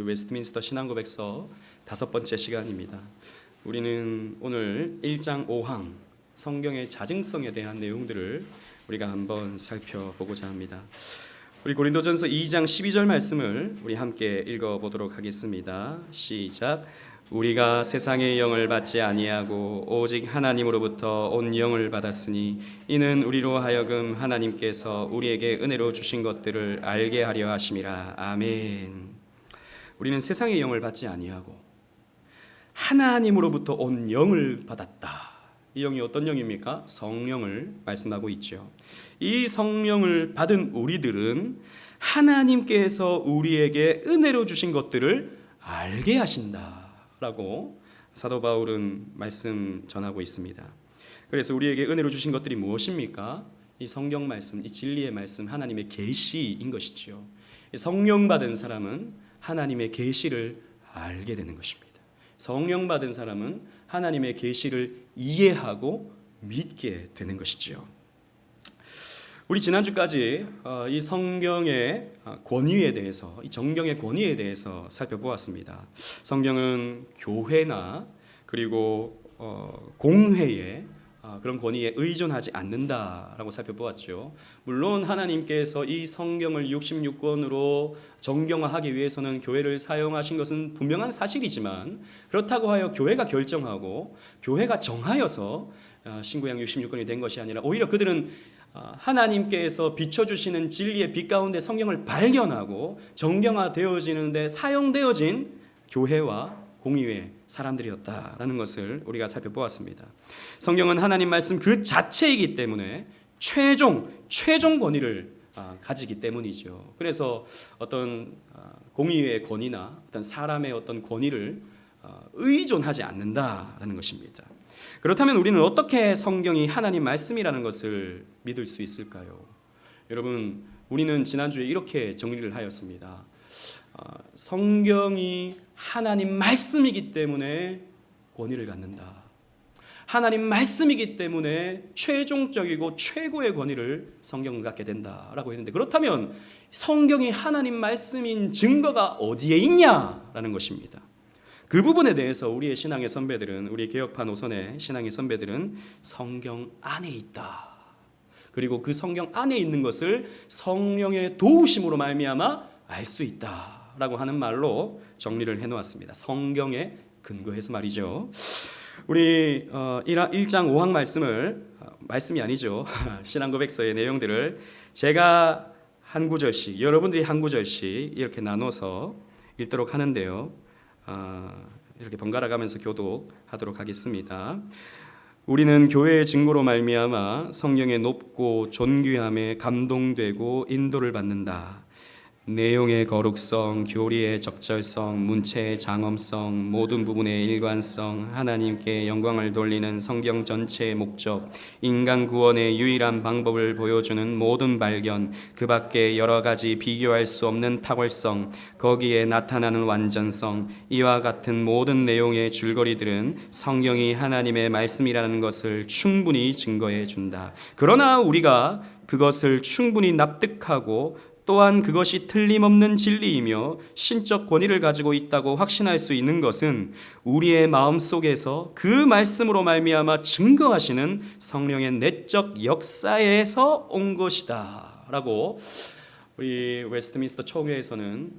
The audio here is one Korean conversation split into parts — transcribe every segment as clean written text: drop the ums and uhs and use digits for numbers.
웨스트민스터 신앙고백서 5번째 시간입니다. 우리는 오늘 1장 5항 성경의 자증성에 대한 내용들을 우리가 한번 살펴보고자 합니다. 우리 고린도전서 2장 12절 말씀을 우리 함께 읽어보도록 하겠습니다. 시작. 우리가 세상의 영을 받지 아니하고 오직 하나님으로부터 온 영을 받았으니 이는 우리로 하여금 하나님께서 우리에게 은혜로 주신 것들을 알게 하려 하심이라. 아멘. 우리는 세상의 영을 받지 아니하고 하나님으로부터 온 영을 받았다. 이 영이 어떤 영입니까? 성령을 말씀하고 있죠. 이 성령을 받은 우리들은 하나님께서 우리에게 은혜로 주신 것들을 알게 하신다라고 사도 바울은 말씀 전하고 있습니다. 그래서 우리에게 은혜로 주신 것들이 무엇입니까? 이 성경 말씀, 이 진리의 말씀, 하나님의 계시인 것이죠. 성령 받은 사람은 하나님의 계시를 알게 되는 것입니다. 성령 받은 사람은 하나님의 계시를 이해하고 믿게 되는 것이지요. 우리 지난주까지 이 성경의 권위에 대해서, 이 정경의 권위에 대해서 살펴보았습니다. 성경은 교회나 그리고 공회에 그런 권위에 의존하지 않는다라고 살펴보았죠. 물론 하나님께서 이 성경을 66권으로 정경화하기 위해서는 교회를 사용하신 것은 분명한 사실이지만, 그렇다고 하여 교회가 결정하고 교회가 정하여서 신구약 66권이 된 것이 아니라 오히려 그들은 하나님께서 비춰주시는 진리의 빛 가운데 성경을 발견하고 정경화되어지는데 사용되어진 교회와 공의회 사람들이었다라는 것을 우리가 살펴보았습니다. 성경은 하나님 말씀 그 자체이기 때문에 최종 권위를 가지기 때문이죠. 그래서 어떤 공의회의 권위나 어떤 사람의 어떤 권위를 의존하지 않는다라는 것입니다. 그렇다면 우리는 어떻게 성경이 하나님 말씀이라는 것을 믿을 수 있을까요? 여러분, 우리는 지난주에 이렇게 정리를 하였습니다. 성경이 하나님 말씀이기 때문에 권위를 갖는다. 하나님 말씀이기 때문에 최종적이고 최고의 권위를 성경은 갖게 된다라고 했는데, 그렇다면 성경이 하나님 말씀인 증거가 어디에 있냐라는 것입니다. 그 부분에 대해서 우리의 신앙의 선배들은, 우리 개혁파 노선의 신앙의 선배들은 성경 안에 있다. 그리고 그 성경 안에 있는 것을 성령의 도우심으로 말미암아 알 수 있다라고 하는 말로 정리를 해놓았습니다. 성경에 근거해서 말이죠. 우리 1장 5항 말씀이 아니죠. 신앙고백서의 내용들을 제가 한 구절씩, 여러분들이 한 구절씩 이렇게 나눠서 읽도록 하는데요. 이렇게 번갈아 가면서 교독하도록 하겠습니다. 우리는 교회의 증거로 말미암아 성령의 높고 존귀함에 감동되고 인도를 받는다. 내용의 거룩성, 교리의 적절성, 문체의 장엄성, 모든 부분의 일관성, 하나님께 영광을 돌리는 성경 전체의 목적, 인간 구원의 유일한 방법을 보여주는 모든 발견, 그 밖에 여러 가지 비교할 수 없는 탁월성, 거기에 나타나는 완전성, 이와 같은 모든 내용의 줄거리들은 성경이 하나님의 말씀이라는 것을 충분히 증거해 준다. 그러나 우리가 그것을 충분히 납득하고 또한 그것이 틀림없는 진리이며 신적 권위를 가지고 있다고 확신할 수 있는 것은 우리의 마음속에서 그 말씀으로 말미암아 증거하시는 성령의 내적 역사에서 온 것이다 라고 우리 웨스트민스터 총회에서는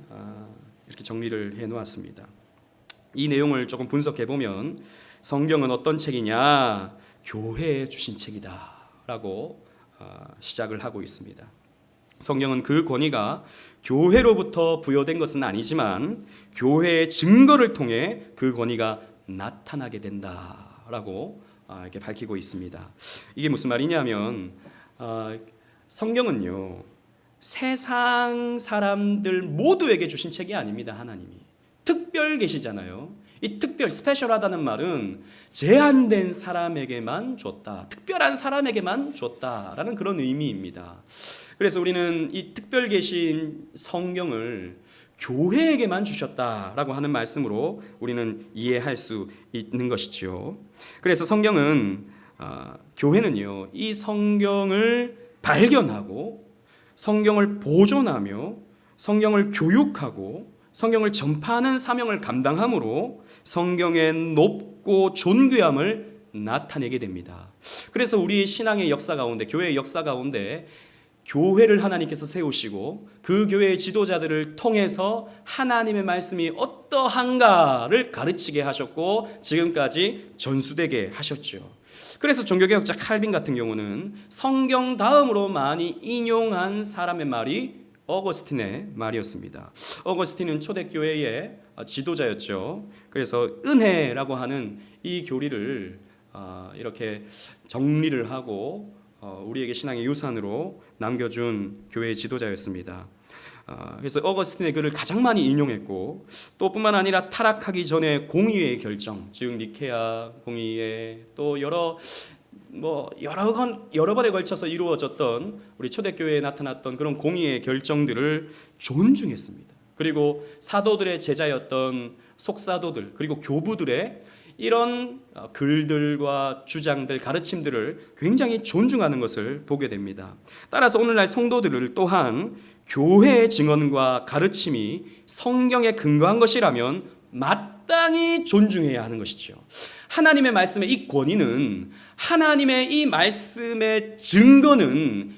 이렇게 정리를 해놓았습니다. 이 내용을 조금 분석해보면 성경은 어떤 책이냐? 교회에 주신 책이다 라고 시작을 하고 있습니다. 성경은 그 권위가 교회로부터 부여된 것은 아니지만 교회의 증거를 통해 그 권위가 나타나게 된다라고 이렇게 밝히고 있습니다. 이게 무슨 말이냐면 성경은요, 세상 사람들 모두에게 주신 책이 아닙니다. 하나님이 특별 계시잖아요. 이 특별, 스페셜하다는 말은 제한된 사람에게만 줬다, 특별한 사람에게만 줬다라는 그런 의미입니다. 그래서 우리는 이 특별 계신 성경을 교회에게만 주셨다라고 하는 말씀으로 우리는 이해할 수 있는 것이죠. 그래서 성경은 교회는요, 이 성경을 발견하고 성경을 보존하며 성경을 교육하고 성경을 전파하는 사명을 감당함으로 성경의 높고 존귀함을 나타내게 됩니다. 그래서 우리의 신앙의 역사 가운데, 교회의 역사 가운데 교회를 하나님께서 세우시고 그 교회의 지도자들을 통해서 하나님의 말씀이 어떠한가를 가르치게 하셨고 지금까지 전수되게 하셨죠. 그래서 종교개혁자 칼빈 같은 경우는 성경 다음으로 많이 인용한 사람의 말이 어거스틴의 말이었습니다. 어거스틴은 초대교회의 지도자였죠. 그래서 은혜라고 하는 이 교리를 이렇게 정리를 하고 우리에게 신앙의 유산으로 남겨준 교회의 지도자였습니다. 그래서 어거스틴의 글을 가장 많이 인용했고 또 뿐만 아니라 타락하기 전에 공의의 결정, 즉 니케아 공의회, 또 여러 번에 걸쳐서 이루어졌던 우리 초대교회에 나타났던 그런 공의의 결정들을 존중했습니다. 그리고 사도들의 제자였던 속사도들 그리고 교부들의 이런 글들과 주장들, 가르침들을 굉장히 존중하는 것을 보게 됩니다. 따라서 오늘날 성도들을 또한 교회의 증언과 가르침이 성경에 근거한 것이라면 마땅히 존중해야 하는 것이죠. 하나님의 말씀의 이 권위는, 하나님의 이 말씀의 증거는,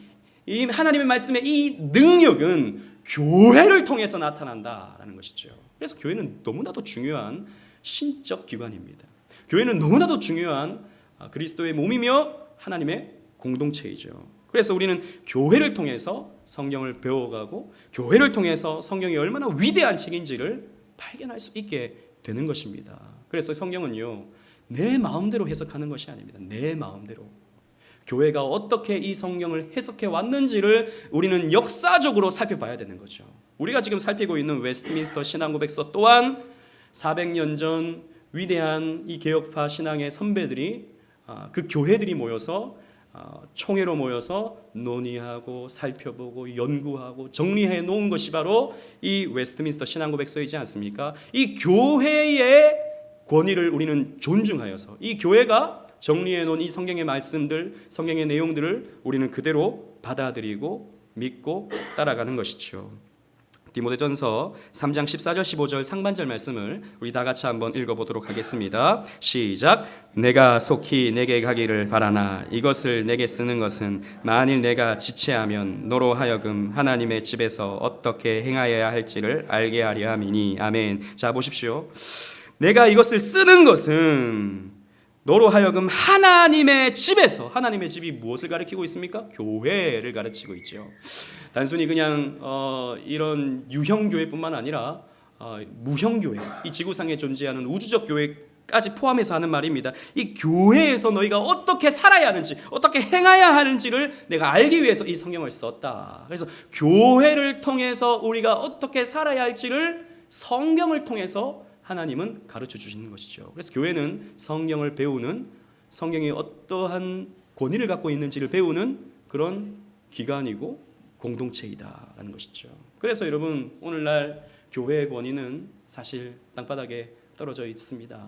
이 하나님의 말씀의 이 능력은 교회를 통해서 나타난다라는 것이죠. 그래서 교회는 너무나도 중요한 신적 기관입니다. 교회는 너무나도 중요한 그리스도의 몸이며 하나님의 공동체이죠. 그래서 우리는 교회를 통해서 성경을 배워가고 교회를 통해서 성경이 얼마나 위대한 책인지를 발견할 수 있게 되는 것입니다. 그래서 성경은요, 내 마음대로 해석하는 것이 아닙니다. 내 마음대로. 교회가 어떻게 이 성경을 해석해 왔는지를 우리는 역사적으로 살펴봐야 되는 거죠. 우리가 지금 살피고 있는 웨스트민스터 신앙고백서 또한 400년 전 위대한 이 개혁파 신앙의 선배들이 그 교회들이 모여서 총회로 모여서 논의하고 살펴보고 연구하고 정리해 놓은 것이 바로 이 웨스트민스터 신앙고백서이지 않습니까? 이 교회의 권위를 우리는 존중하여서 이 교회가 정리해 놓은 이 성경의 말씀들, 성경의 내용들을 우리는 그대로 받아들이고 믿고 따라가는 것이죠. 디모데전서 3장 14절 15절 상반절 말씀을 우리 다 같이 한번 읽어보도록 하겠습니다. 시작. 내가 속히 내게 가기를 바라나 이것을 내게 쓰는 것은 만일 내가 지체하면 너로 하여금 하나님의 집에서 어떻게 행하여야 할지를 알게 하려 함이니. 아멘. 자, 보십시오. 내가 이것을 쓰는 것은 너로 하여금 하나님의 집에서, 하나님의 집이 무엇을 가리키고 있습니까? 교회를 가르치고 있죠. 단순히 그냥 이런 유형교회뿐만 아니라 무형교회, 이 지구상에 존재하는 우주적 교회까지 포함해서 하는 말입니다. 이 교회에서 너희가 어떻게 살아야 하는지, 어떻게 행해야 하는지를 내가 알기 위해서 이 성경을 썼다. 그래서 교회를 통해서 우리가 어떻게 살아야 할지를 성경을 통해서 하나님은 가르쳐 주시는 것이죠. 그래서 교회는 성경을 배우는, 성경이 어떠한 권위를 갖고 있는지를 배우는 그런 기관이고 공동체이다라는 것이죠. 그래서 여러분, 오늘날 교회의 권위는 사실 땅바닥에 떨어져 있습니다.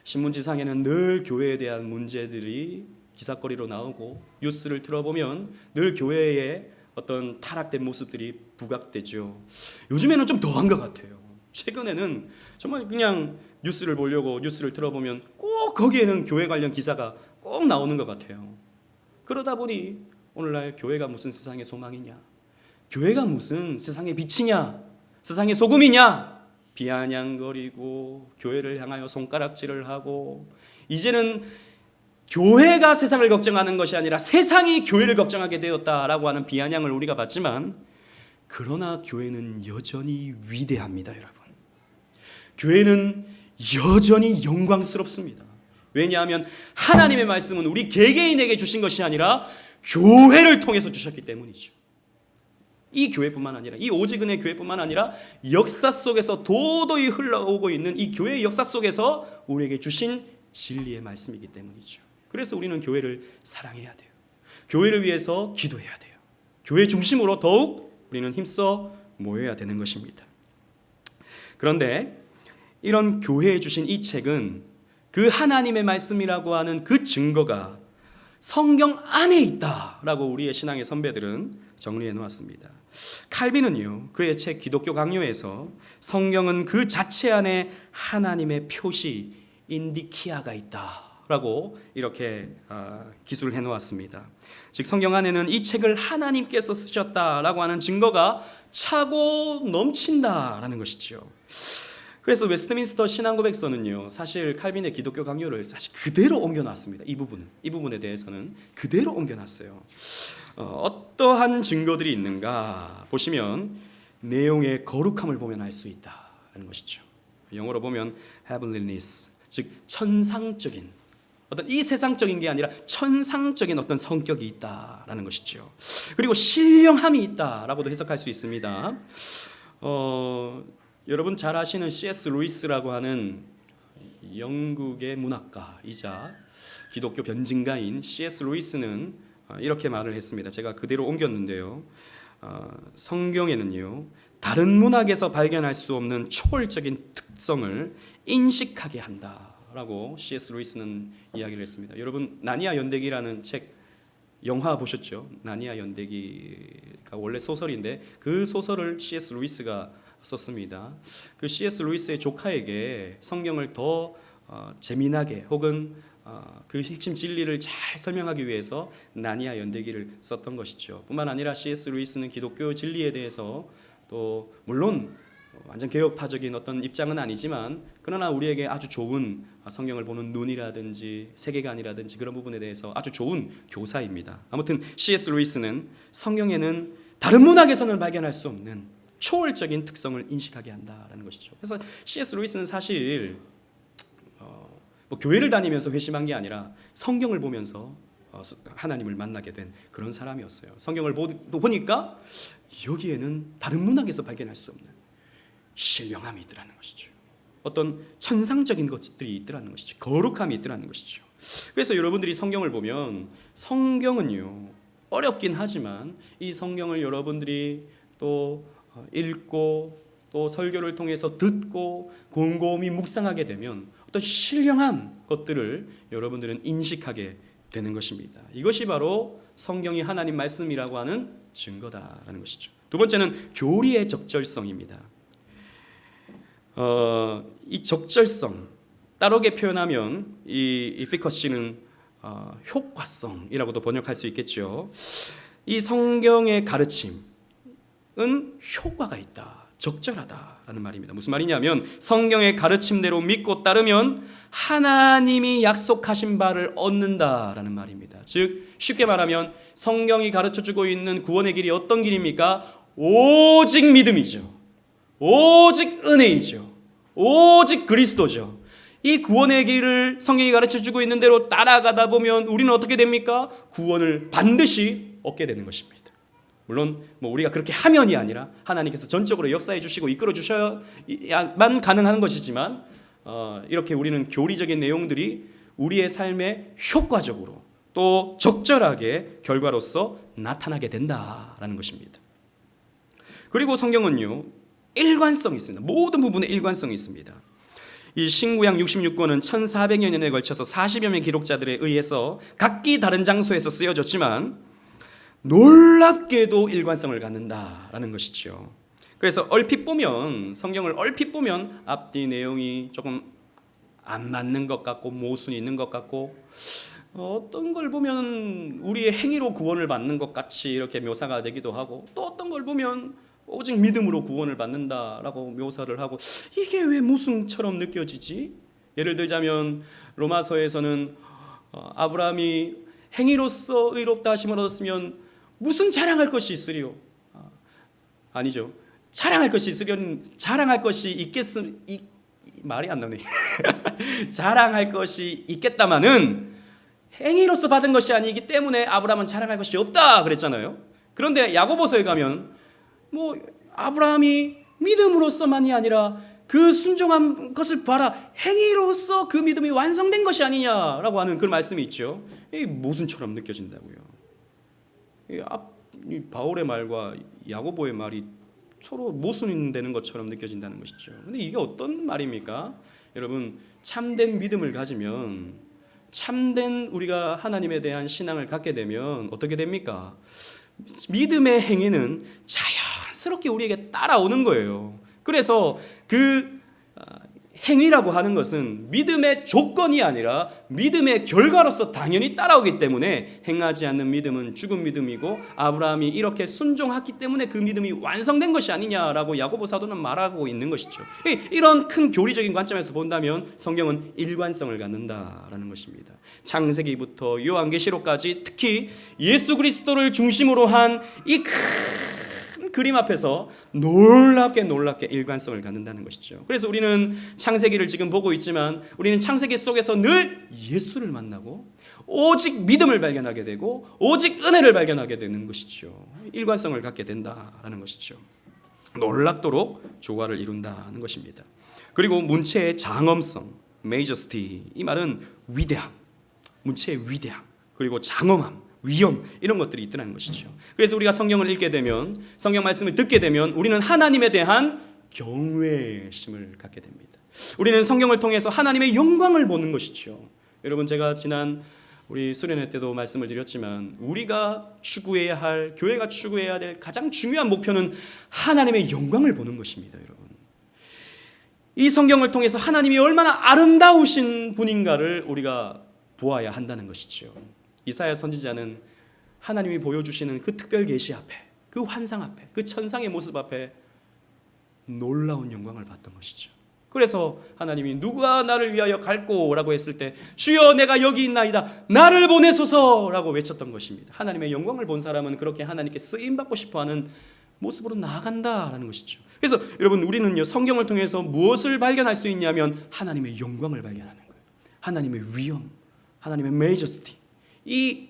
신문지상에는 늘 교회에 대한 문제들이 기사거리로 나오고 뉴스를 들어보면 늘 교회의 어떤 타락된 모습들이 부각되죠. 요즘에는 좀 더한 것 같아요. 최근에는 정말 그냥 뉴스를 보려고 뉴스를 들어보면 꼭 거기에는 교회 관련 기사가 꼭 나오는 것 같아요. 그러다 보니 오늘날 교회가 무슨 세상의 소망이냐, 교회가 무슨 세상의 빛이냐, 세상의 소금이냐 비아냥거리고 교회를 향하여 손가락질을 하고, 이제는 교회가 세상을 걱정하는 것이 아니라 세상이 교회를 걱정하게 되었다라고 하는 비아냥을 우리가 받지만, 그러나 교회는 여전히 위대합니다. 여러분, 교회는 여전히 영광스럽습니다. 왜냐하면 하나님의 말씀은 우리 개개인에게 주신 것이 아니라 교회를 통해서 주셨기 때문이죠. 이 교회뿐만 아니라, 이 오직은의 교회뿐만 아니라 역사 속에서 도도히 흘러오고 있는 이 교회의 역사 속에서 우리에게 주신 진리의 말씀이기 때문이죠. 그래서 우리는 교회를 사랑해야 돼요. 교회를 위해서 기도해야 돼요. 교회 중심으로 더욱 우리는 힘써 모여야 되는 것입니다. 그런데 이런 교회에 주신 이 책은 그 하나님의 말씀이라고 하는 그 증거가 성경 안에 있다라고 우리의 신앙의 선배들은 정리해 놓았습니다. 칼빈은요, 그의 책 기독교 강요에서 성경은 그 자체 안에 하나님의 표시 인디키아가 있다라고 이렇게 기술을 해 놓았습니다. 즉 성경 안에는 이 책을 하나님께서 쓰셨다라고 하는 증거가 차고 넘친다라는 것이죠. 그래서 웨스트민스터 신앙고백서는요, 사실 칼빈의 기독교 강요를 사실 그대로 옮겨놨습니다. 이 부분에 대해서는 그대로 옮겨놨어요. 어떠한 증거들이 있는가 보시면 내용의 거룩함을 보면 알 수 있다는 것이죠. 영어로 보면 heavenliness, 즉 천상적인, 어떤 이 세상적인 게 아니라 천상적인 어떤 성격이 있다라는 것이죠. 그리고 신령함이 있다라고도 해석할 수 있습니다. 여러분 잘 아시는 C.S. 루이스라고 하는 영국의 문학가이자 기독교 변증가인 C.S. 루이스는 이렇게 말을 했습니다. 제가 그대로 옮겼는데요. 성경에는요, 다른 문학에서 발견할 수 없는 초월적인 특성을 인식하게 한다라고 C.S. 루이스는 이야기를 했습니다. 여러분 나니아 연대기라는 책 영화 보셨죠? 나니아 연대기가 원래 소설인데 그 소설을 C.S. 루이스가 썼습니다. 그 C.S. 루이스의 조카에게 성경을 더 재미나게 혹은 그 핵심 진리를 잘 설명하기 위해서 나니아 연대기를 썼던 것이죠. 뿐만 아니라 C.S. 루이스는 기독교 진리에 대해서 또 물론 완전 개혁파적인 어떤 입장은 아니지만 그러나 우리에게 아주 좋은 성경을 보는 눈이라든지 세계관이라든지 그런 부분에 대해서 아주 좋은 교사입니다. 아무튼 C.S. 루이스는 성경에는 다른 문학에서는 발견할 수 없는 초월적인 특성을 인식하게 한다라는 것이죠. 그래서 C.S. 루이스는 사실 뭐 교회를 다니면서 회심한 게 아니라 성경을 보면서 하나님을 만나게 된 그런 사람이었어요. 성경을 보니까 여기에는 다른 문학에서 발견할 수 없는 신령함이 있더라는 것이죠. 어떤 천상적인 것들이 있더라는 것이죠. 거룩함이 있더라는 것이죠. 그래서 여러분들이 성경을 보면 성경은요, 어렵긴 하지만 이 성경을 여러분들이 또 읽고 또 설교를 통해서 듣고 곰곰이 묵상하게 되면 어떤 신령한 것들을 여러분들은 인식하게 되는 것입니다. 이것이 바로 성경이 하나님 말씀이라고 하는 증거다라는 것이죠. 두 번째는 교리의 적절성입니다. 이 적절성, 따르게 표현하면 이 eficacy는 효과성이라고도 번역할 수 있겠죠. 이 성경의 가르침 효과가 있다, 적절하다라는 말입니다. 무슨 말이냐면 성경의 가르침대로 믿고 따르면 하나님이 약속하신 바를 얻는다라는 말입니다. 즉 쉽게 말하면 성경이 가르쳐주고 있는 구원의 길이 어떤 길입니까? 오직 믿음이죠. 오직 은혜이죠. 오직 그리스도죠. 이 구원의 길을 성경이 가르쳐주고 있는 대로 따라가다 보면 우리는 어떻게 됩니까? 구원을 반드시 얻게 되는 것입니다. 물론 뭐 우리가 그렇게 하면이 아니라 하나님께서 전적으로 역사해 주시고 이끌어 주셔야만 가능한 것이지만 이렇게 우리는 교리적인 내용들이 우리의 삶에 효과적으로 또 적절하게 결과로서 나타나게 된다라는 것입니다. 그리고 성경은요, 일관성이 있습니다. 모든 부분에 일관성이 있습니다. 이 신구약 66권은 1400여 년에 걸쳐서 40여 명의 기록자들에 의해서 각기 다른 장소에서 쓰여졌지만 놀랍게도 일관성을 갖는다라는 것이죠. 그래서 얼핏 보면 성경을 얼핏 보면 앞뒤 내용이 조금 안 맞는 것 같고 모순이 있는 것 같고 어떤 걸 보면 우리의 행위로 구원을 받는 것 같이 이렇게 묘사가 되기도 하고 또 어떤 걸 보면 오직 믿음으로 구원을 받는다라고 묘사를 하고 이게 왜 모순처럼 느껴지지? 예를 들자면 로마서에서는 아브라함이 행위로서 의롭다 하심을 얻었으면 무슨 자랑할 것이 있으리요? 아니죠. 자랑할 것이 있으련 자랑할 것이 있겠음 말이 안 나네. 자랑할 것이 있겠다마는 행위로서 받은 것이 아니기 때문에 아브라함은 자랑할 것이 없다 그랬잖아요. 그런데 야고보서에 가면 뭐 아브라함이 믿음으로서만이 아니라 그 순종한 것을 봐라 행위로서 그 믿음이 완성된 것이 아니냐라고 하는 그런 말씀이 있죠. 이 모순처럼 느껴진다고요. 이 바울의 말과 야고보의 말이 서로 모순되는 것처럼 느껴진다는 것이죠. 근데 이게 어떤 말입니까? 여러분 참된 믿음을 가지면 참된 우리가 하나님에 대한 신앙을 갖게 되면 어떻게 됩니까? 믿음의 행위는 자연스럽게 우리에게 따라오는 거예요. 그래서 그 행위라고 하는 것은 믿음의 조건이 아니라 믿음의 결과로서 당연히 따라오기 때문에 행하지 않는 믿음은 죽은 믿음이고 아브라함이 이렇게 순종했기 때문에 그 믿음이 완성된 것이 아니냐라고 야고보 사도는 말하고 있는 것이죠. 이런 큰 교리적인 관점에서 본다면 성경은 일관성을 갖는다라는 것입니다. 창세기부터 요한계시록까지 특히 예수 그리스도를 중심으로 한 이 큰 그림 앞에서 놀랍게 일관성을 갖는다는 것이죠. 그래서 우리는 창세기를 지금 보고 있지만 우리는 창세기 속에서 늘 예수를 만나고 오직 믿음을 발견하게 되고 오직 은혜를 발견하게 되는 것이죠. 일관성을 갖게 된다라는 것이죠. 놀랍도록 조화를 이룬다는 것입니다. 그리고 문체의 장엄성, majesty, 이 말은 위대함, 문체의 위대함, 그리고 장엄함, 위엄, 이런 것들이 있다는 것이죠. 그래서 우리가 성경을 읽게 되면, 성경 말씀을 듣게 되면 우리는 하나님에 대한 경외심을 갖게 됩니다. 우리는 성경을 통해서 하나님의 영광을 보는 것이죠. 여러분, 제가 지난 우리 수련회 때도 말씀을 드렸지만 우리가 추구해야 할, 교회가 추구해야 될 가장 중요한 목표는 하나님의 영광을 보는 것입니다. 여러분, 이 성경을 통해서 하나님이 얼마나 아름다우신 분인가를 우리가 보아야 한다는 것이죠. 이사야 선지자는 하나님이 보여주시는 그 특별 계시 앞에, 그 환상 앞에, 그 천상의 모습 앞에 놀라운 영광을 봤던 것이죠. 그래서 하나님이 누가 나를 위하여 갈꼬라고 했을 때 주여 내가 여기 있나이다 나를 보내소서라고 외쳤던 것입니다. 하나님의 영광을 본 사람은 그렇게 하나님께 쓰임받고 싶어하는 모습으로 나아간다라는 것이죠. 그래서 여러분, 우리는요 성경을 통해서 무엇을 발견할 수 있냐면 하나님의 영광을 발견하는 거예요. 하나님의 위엄, 하나님의 메이저스티, 이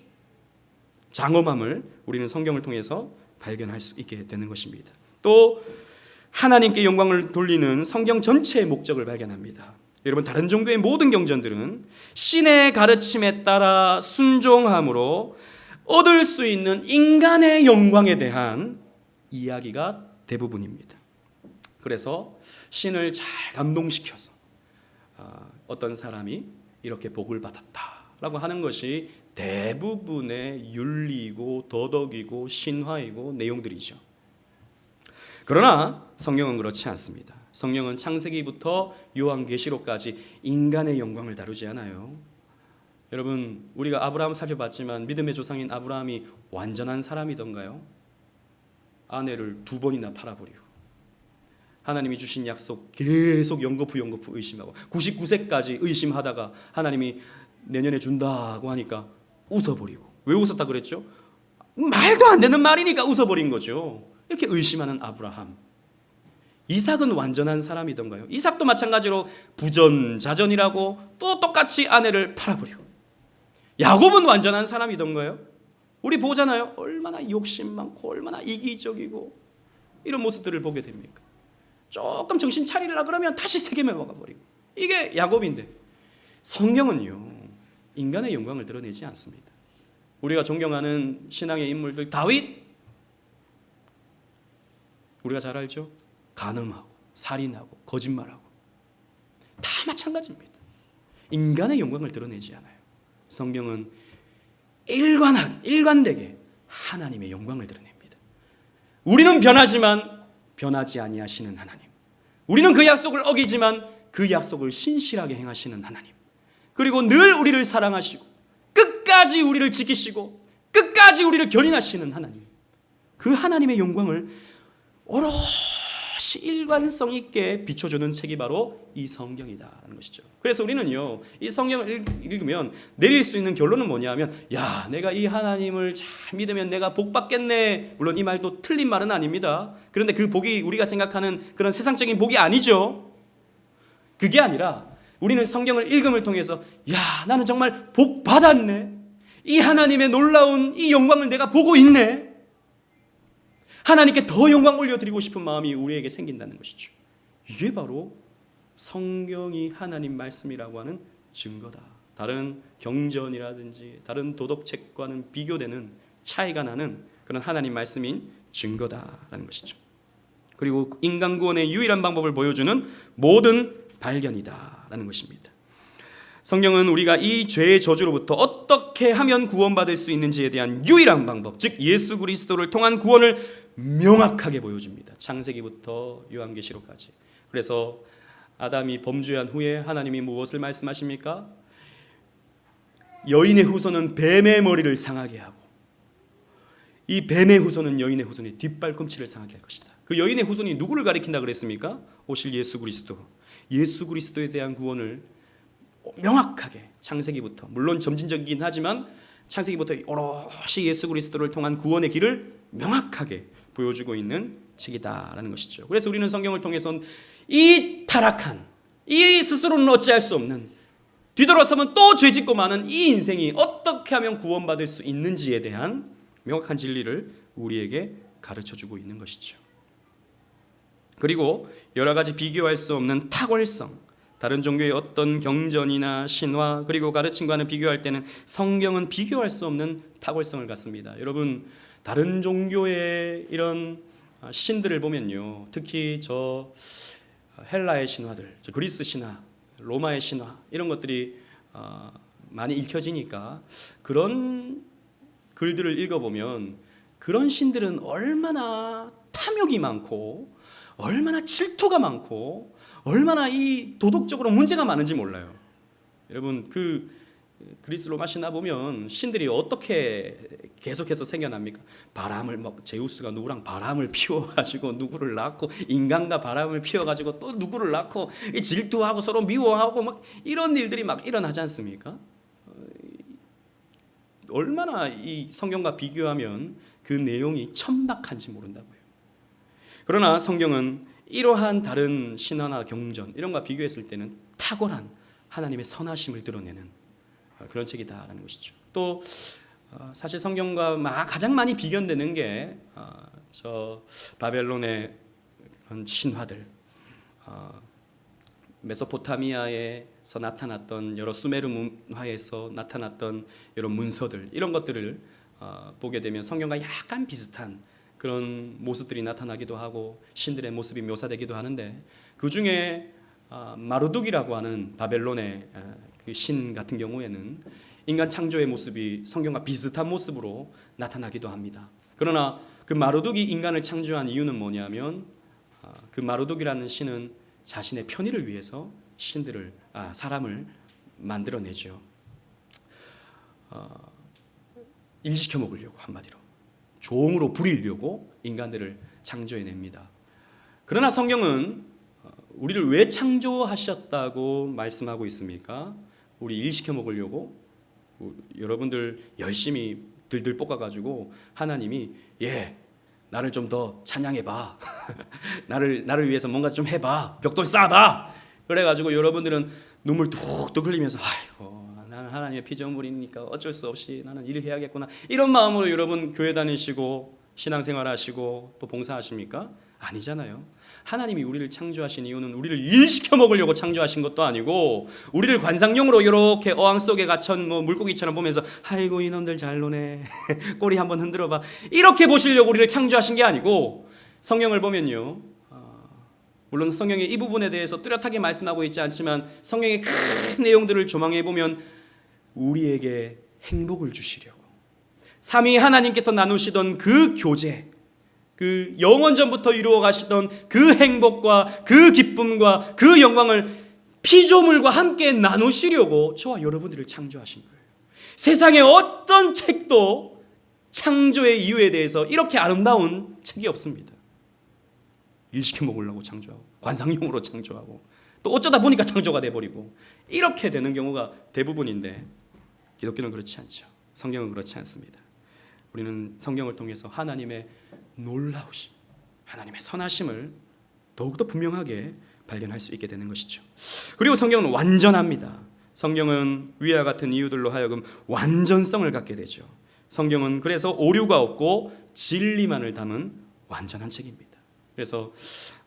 장엄함을 우리는 성경을 통해서 발견할 수 있게 되는 것입니다. 또 하나님께 영광을 돌리는 성경 전체의 목적을 발견합니다. 여러분, 다른 종교의 모든 경전들은 신의 가르침에 따라 순종함으로 얻을 수 있는 인간의 영광에 대한 이야기가 대부분입니다. 그래서 신을 잘 감동시켜서 어떤 사람이 이렇게 복을 받았다라고 하는 것이 대부분의 윤리이고 도덕이고 신화이고 내용들이죠. 그러나 성경은 그렇지 않습니다. 성경은 창세기부터 요한계시록까지 인간의 영광을 다루지 않아요. 여러분, 우리가 아브라함 살펴봤지만 믿음의 조상인 아브라함이 완전한 사람이던가요? 아내를 2번이나 팔아버리고 하나님이 주신 약속 계속 연거푸 의심하고 99세까지 의심하다가 하나님이 내년에 준다고 하니까 웃어버리고. 왜 웃었다 그랬죠? 말도 안 되는 말이니까 웃어버린 거죠. 이렇게 의심하는 아브라함. 이삭은 완전한 사람이던가요? 이삭도 마찬가지로 부전자전이라고 또 똑같이 아내를 팔아버리고. 야곱은 완전한 사람이던가요? 우리 보잖아요. 얼마나 욕심 많고 얼마나 이기적이고 이런 모습들을 보게 됩니까? 조금 정신 차리려고 그러면 다시 세겜에 먹어버리고. 이게 야곱인데 성경은요 인간의 영광을 드러내지 않습니다. 우리가 존경하는 신앙의 인물들, 다윗, 우리가 잘 알죠? 간음하고 살인하고 거짓말하고 다 마찬가지입니다. 인간의 영광을 드러내지 않아요. 성경은 일관되게 하나님의 영광을 드러냅니다. 우리는 변하지만 변하지 아니하시는 하나님, 우리는 그 약속을 어기지만 그 약속을 신실하게 행하시는 하나님, 그리고 늘 우리를 사랑하시고 끝까지 우리를 지키시고 끝까지 우리를 견인하시는 하나님, 그 하나님의 영광을 오롯이 일관성 있게 비춰주는 책이 바로 이 성경이다라는 것이죠. 그래서 우리는요 이 성경을 읽으면 내릴 수 있는 결론은 뭐냐면, 야, 내가 이 하나님을 잘 믿으면 내가 복 받겠네. 물론 이 말도 틀린 말은 아닙니다. 그런데 그 복이 우리가 생각하는 그런 세상적인 복이 아니죠. 그게 아니라 우리는 성경을 읽음을 통해서, 야, 나는 정말 복 받았네. 이 하나님의 놀라운 이 영광을 내가 보고 있네. 하나님께 더 영광 올려드리고 싶은 마음이 우리에게 생긴다는 것이죠. 이게 바로 성경이 하나님 말씀이라고 하는 증거다. 다른 경전이라든지 다른 도덕책과는 비교되는, 차이가 나는 그런 하나님 말씀인 증거다라는 것이죠. 그리고 인간 구원의 유일한 방법을 보여주는 모든 발견이다라는 것입니다. 성경은 우리가 이 죄의 저주로부터 어떻게 하면 구원받을 수 있는지에 대한 유일한 방법, 즉 예수 그리스도를 통한 구원을 명확하게 보여줍니다. 창세기부터 요한계시록까지. 그래서 아담이 범죄한 후에 하나님이 무엇을 말씀하십니까? 여인의 후손은 뱀의 머리를 상하게 하고 이 뱀의 후손은 여인의 후손의 뒷발꿈치를 상하게 할 것이다. 그 여인의 후손이 누구를 가리킨다 그랬습니까? 오실 예수 그리스도. 예수 그리스도에 대한 구원을 명확하게 창세기부터, 물론 점진적이긴 하지만 창세기부터 오롯이 예수 그리스도를 통한 구원의 길을 명확하게 보여주고 있는 책이다라는 것이죠. 그래서 우리는 성경을 통해서 이 타락한, 이 스스로는 어찌할 수 없는, 뒤돌아서면 또 죄짓고 마는 이 인생이 어떻게 하면 구원받을 수 있는지에 대한 명확한 진리를 우리에게 가르쳐주고 있는 것이죠. 그리고 여러 가지 비교할 수 없는 탁월성, 다른 종교의 어떤 경전이나 신화 그리고 가르침과는 비교할 때는 성경은 비교할 수 없는 탁월성을 갖습니다. 여러분, 다른 종교의 이런 신들을 보면요, 특히 저 헬라의 신화들, 저 그리스 신화, 로마의 신화 이런 것들이 많이 읽혀지니까 그런 글들을 읽어보면 그런 신들은 얼마나 탐욕이 많고 얼마나 질투가 많고 얼마나 이 도덕적으로 문제가 많은지 몰라요. 여러분, 그 그리스 로마 신화 보면 신들이 어떻게 계속해서 생겨납니까? 바람을 막 제우스가 누구랑 바람을 피워가지고 누구를 낳고 인간과 바람을 피워가지고 또 누구를 낳고 질투하고 서로 미워하고 막 이런 일들이 막 일어나지 않습니까? 얼마나 이 성경과 비교하면 그 내용이 천박한지 모른다고요. 그러나 성경은 이러한 다른 신화나 경전 이런 것과 비교했을 때는 탁월한 하나님의 선하심을 드러내는 그런 책이다라는 것이죠. 또 사실 성경과 가장 많이 비견되는 게 저 바벨론의 그런 신화들, 메소포타미아에서 나타났던 여러 수메르 문화에서 나타났던 여러 문서들 이런 것들을 보게 되면 성경과 약간 비슷한 그런 모습들이 나타나기도 하고 신들의 모습이 묘사되기도 하는데 그 중에 마르둑이라고 하는 바벨론의 그 신 같은 경우에는 인간 창조의 모습이 성경과 비슷한 모습으로 나타나기도 합니다. 그러나 그 마르둑이 인간을 창조한 이유는 뭐냐면 그 마르둑이라는 신은 자신의 편의를 위해서 사람을 만들어내죠. 일시켜 먹으려고, 한마디로 종으로 부리려고 인간들을 창조해냅니다. 그러나 성경은 우리를 왜 창조하셨다고 말씀하고 있습니까? 우리 일시켜 먹으려고? 여러분들 열심히 들들 볶아가지고 하나님이 나를 좀 더 찬양해봐. 나를 위해서 뭔가 좀 해봐. 벽돌 쌓아봐. 그래가지고 여러분들은 눈물 뚝뚝 흘리면서 아이고 나는 하나님의 피조물이니까 어쩔 수 없이 나는 일을 해야겠구나. 이런 마음으로 여러분 교회 다니시고 신앙생활 하시고 또 봉사하십니까? 아니잖아요. 하나님이 우리를 창조하신 이유는 우리를 일시켜 먹으려고 창조하신 것도 아니고 우리를 관상용으로 이렇게 어항 속에 갇힌 물고기처럼 보면서 아이고 이놈들 잘 노네. 꼬리 한번 흔들어봐. 이렇게 보시려고 우리를 창조하신 게 아니고 성경을 보면요. 물론 성경의 이 부분에 대해서 뚜렷하게 말씀하고 있지 않지만 성경의 큰 내용들을 조망해 보면 우리에게 행복을 주시려고 삼위 하나님께서 나누시던 그 교제, 그 영원전부터 이루어 가시던 그 행복과 그 기쁨과 그 영광을 피조물과 함께 나누시려고 저와 여러분들을 창조하신 거예요. 세상에 어떤 책도 창조의 이유에 대해서 이렇게 아름다운 책이 없습니다. 일시켜 먹으려고 창조하고 관상용으로 창조하고 또 어쩌다 보니까 창조가 돼버리고 이렇게 되는 경우가 대부분인데 기독교는 그렇지 않죠. 성경은 그렇지 않습니다. 우리는 성경을 통해서 하나님의 놀라우심, 하나님의 선하심을 더욱더 분명하게 발견할 수 있게 되는 것이죠. 그리고 성경은 완전합니다. 성경은 위와 같은 이유들로 하여금 완전성을 갖게 되죠. 성경은 그래서 오류가 없고 진리만을 담은 완전한 책입니다. 그래서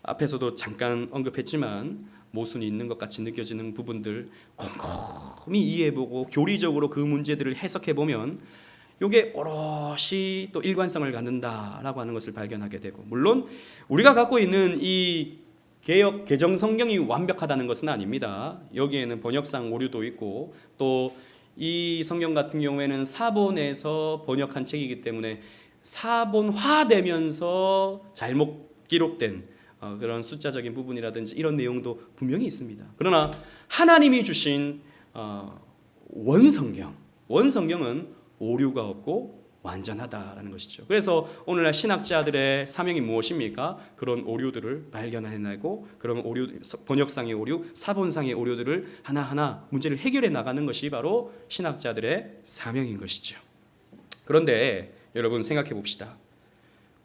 앞에서도 잠깐 언급했지만 모순이 있는 것 같이 느껴지는 부분들 곰곰이 이해해보고 교리적으로 그 문제들을 해석해보면 이게 오롯이 또 일관성을 갖는다라고 하는 것을 발견하게 되고, 물론 우리가 갖고 있는 이 개역 개정 성경이 완벽하다는 것은 아닙니다. 여기에는 번역상 오류도 있고 또 이 성경 같은 경우에는 사본에서 번역한 책이기 때문에 사본화되면서 잘못 기록된 그런 숫자적인 부분이라든지 이런 내용도 분명히 있습니다. 그러나 하나님이 주신 원성경은 오류가 없고 완전하다라는 것이죠. 그래서 오늘날 신학자들의 사명이 무엇입니까? 그런 오류들을 발견해내고 그런 오류, 번역상의 오류, 사본상의 오류들을 하나하나 문제를 해결해 나가는 것이 바로 신학자들의 사명인 것이죠. 그런데 여러분 생각해 봅시다.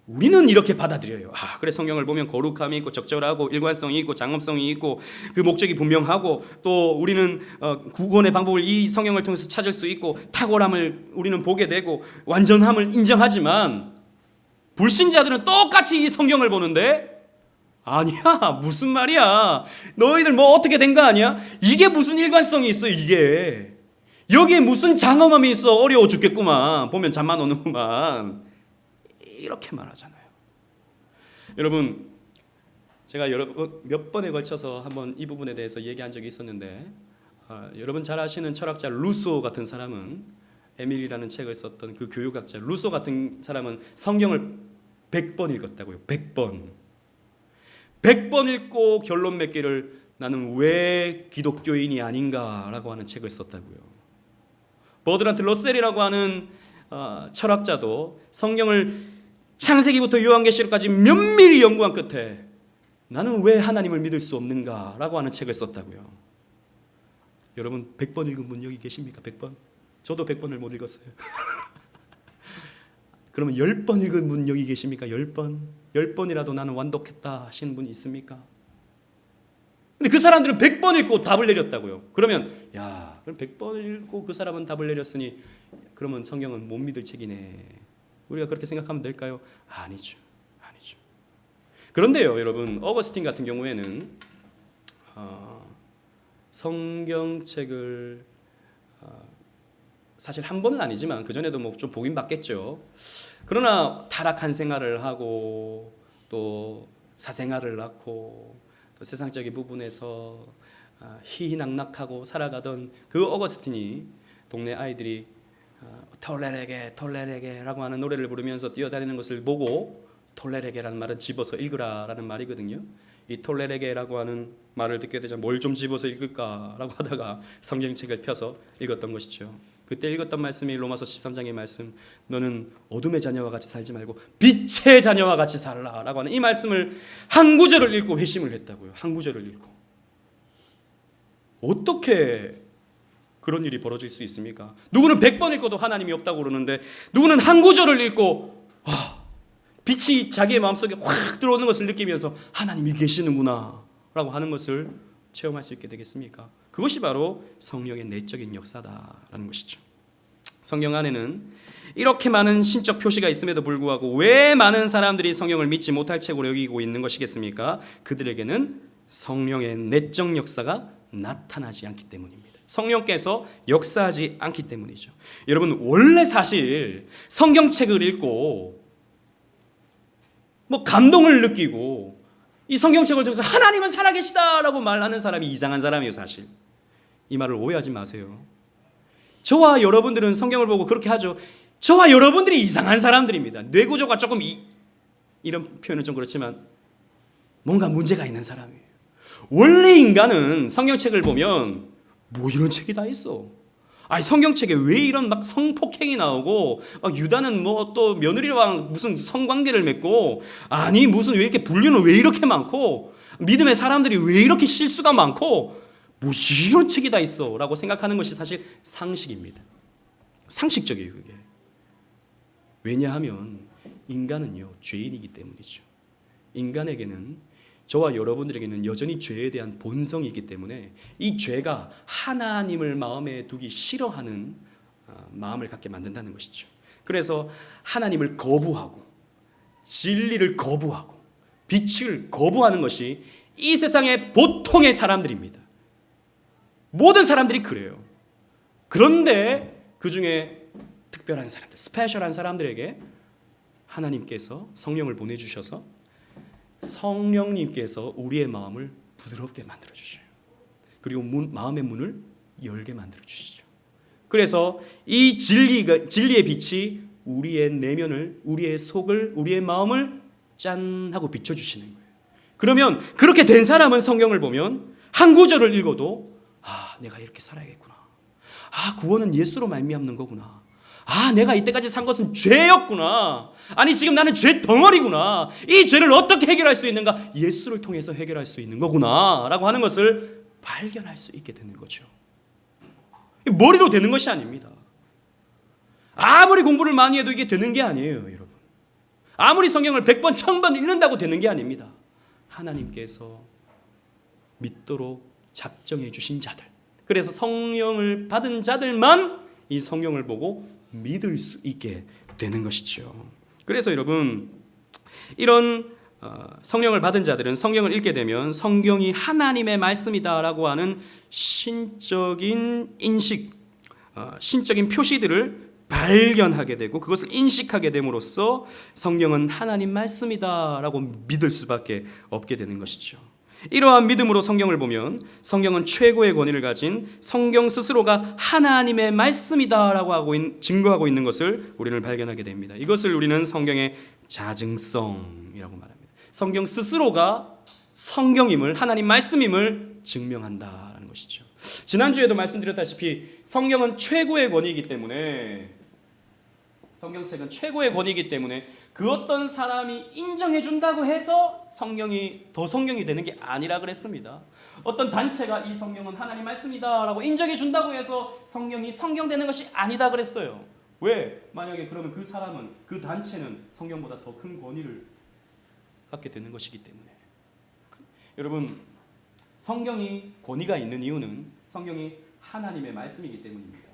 우리는 이렇게 받아들여요. 그래 성경을 보면 거룩함이 있고 적절하고 일관성이 있고 장엄성이 있고 그 목적이 분명하고 또 우리는 구원의 방법을 이 성경을 통해서 찾을 수 있고 탁월함을 우리는 보게 되고 완전함을 인정하지만 불신자들은 똑같이 이 성경을 보는데 아니야 무슨 말이야 너희들 뭐 어떻게 된 거 아니야? 이게 무슨 일관성이 있어 이게 여기에 무슨 장엄함이 있어 어려워 죽겠구만 보면 잠만 오는구만 이렇게 말하잖아요. 여러분 제가 몇 번에 걸쳐서 한번 이 부분에 대해서 얘기한 적이 있었는데 여러분 잘 아시는 철학자 루소 같은 사람은 에밀이라는 책을 썼던 그 교육학자 루소 같은 사람은 성경을 100번 읽었다고요. 100번 100번 읽고 결론 맺기를 나는 왜 기독교인이 아닌가라고 하는 책을 썼다고요. 버드란트 러셀이라고 하는 철학자도 성경을 창세기부터 요한계시록까지 면밀히 연구한 끝에 나는 왜 하나님을 믿을 수 없는가라고 하는 책을 썼다고요. 여러분 100번 읽은 분 여기 계십니까? 100번? 저도 100번을 못 읽었어요. 그러면 10번 읽은 분 여기 계십니까? 10번? 10번이라도 나는 완독했다 하시는 분이 있습니까? 근데 그 사람들은 100번 읽고 답을 내렸다고요. 그러면 그럼 100번 읽고 그 사람은 답을 내렸으니 그러면 성경은 못 믿을 책이네. 우리가 그렇게 생각하면 될까요? 아니죠. 그런데요, 여러분, 어거스틴 같은 경우에는 성경책을 사실 한 번은 아니지만 그 전에도 뭐 좀 보긴 봤겠죠. 그러나 타락한 생활을 하고 또 사생활을 낳고 또 세상적인 부분에서 희희낙낙하고 살아가던 그 어거스틴이 동네 아이들이 톨레레게라고 하는 노래를 부르면서 뛰어다니는 것을 보고 톨레레게라는 말은 집어서 읽으라라는 말이거든요. 이 톨레레게라고 하는 말을 듣게 되자 뭘 좀 집어서 읽을까라고 하다가 성경책을 펴서 읽었던 것이죠. 그때 읽었던 말씀이 로마서 13장의 말씀 너는 어둠의 자녀와 같이 살지 말고 빛의 자녀와 같이 살라라고 하는 이 말씀을 한 구절을 읽고 회심을 했다고요. 한 구절을 읽고 어떻게 그런 일이 벌어질 수 있습니까? 누구는 100번 읽고도 하나님이 없다고 그러는데 누구는 한 구절을 읽고 빛이 자기의 마음속에 확 들어오는 것을 느끼면서 하나님이 계시는구나 라고 하는 것을 체험할 수 있게 되겠습니까? 그것이 바로 성령의 내적인 역사다라는 것이죠. 성경 안에는 이렇게 많은 신적 표시가 있음에도 불구하고 왜 많은 사람들이 성경을 믿지 못할 책으로 여기고 있는 것이겠습니까? 그들에게는 성령의 내적 역사가 나타나지 않기 때문입니다. 성령께서 역사하지 않기 때문이죠. 여러분 원래 사실 성경책을 읽고 뭐 감동을 느끼고 이 성경책을 통해서 하나님은 살아계시다라고 말하는 사람이 이상한 사람이에요. 사실 이 말을 오해하지 마세요. 저와 여러분들은 성경을 보고 그렇게 하죠. 저와 여러분들이 이상한 사람들입니다. 뇌구조가 조금 이런 표현은 좀 그렇지만 뭔가 문제가 있는 사람이에요. 원래 인간은 성경책을 보면 뭐 이런 책이 다 있어. 성경책에 왜 이런 막 성폭행이 나오고 유다는 뭐 또 며느리랑 무슨 성관계를 맺고 무슨 왜 이렇게 분류는 왜 이렇게 많고 믿음의 사람들이 왜 이렇게 실수가 많고 뭐 이런 책이 다 있어 라고 생각하는 것이 사실 상식입니다. 상식적이에요 그게. 왜냐하면 인간은요 죄인이기 때문이죠. 인간에게는 저와 여러분들에게는 여전히 죄에 대한 본성이 있기 때문에 이 죄가 하나님을 마음에 두기 싫어하는 마음을 갖게 만든다는 것이죠. 그래서 하나님을 거부하고 진리를 거부하고 빛을 거부하는 것이 이 세상의 보통의 사람들입니다. 모든 사람들이 그래요. 그런데 그 중에 특별한 사람들, 스페셜한 사람들에게 하나님께서 성령을 보내주셔서 성령님께서 우리의 마음을 부드럽게 만들어 주셔요. 그리고 마음의 문을 열게 만들어 주시죠. 그래서 이 진리의 빛이 우리의 내면을, 우리의 속을, 우리의 마음을 짠 하고 비춰 주시는 거예요. 그러면 그렇게 된 사람은 성경을 보면 한 구절을 읽어도 내가 이렇게 살아야겠구나. 구원은 예수로 말미암는 거구나. 내가 이때까지 산 것은 죄였구나. 아니 지금 나는 죄 덩어리구나. 이 죄를 어떻게 해결할 수 있는가? 예수를 통해서 해결할 수 있는 거구나 라고 하는 것을 발견할 수 있게 되는 거죠. 머리로 되는 것이 아닙니다. 아무리 공부를 많이 해도 이게 되는 게 아니에요, 여러분. 아무리 성경을 100번, 1000번 읽는다고 되는 게 아닙니다. 하나님께서 믿도록 작정해 주신 자들, 그래서 성령을 받은 자들만 이 성경을 보고 믿을 수 있게 되는 것이죠. 그래서 여러분, 이런 성령을 받은 자들은 성경을 읽게 되면 성경이 하나님의 말씀이다라고 하는 신적인 인식, 신적인 표시들을 발견하게 되고 그것을 인식하게 됨으로써 성경은 하나님 말씀이다라고 믿을 수밖에 없게 되는 것이죠. 이러한 믿음으로 성경을 보면 성경은 최고의 권위를 가진 성경 스스로가 하나님의 말씀이다라고 증거하고 있는 것을 우리는 발견하게 됩니다. 이것을 우리는 성경의 자증성이라고 말합니다. 성경 스스로가 성경임을, 하나님 말씀임을 증명한다는 것이죠. 지난주에도 말씀드렸다시피 성경은 최고의 권위이기 때문에, 성경책은 최고의 권위이기 때문에 그 어떤 사람이 인정해 준다고 해서 성경이 더 성경이 되는 게 아니라 그랬습니다. 어떤 단체가 이 성경은 하나님 말씀이다라고 인정해 준다고 해서 성경이 성경되는 것이 아니다 그랬어요. 왜? 만약에 그러면 그 사람은, 그 단체는 성경보다 더 큰 권위를 갖게 되는 것이기 때문에. 여러분, 성경이 권위가 있는 이유는 성경이 하나님의 말씀이기 때문입니다.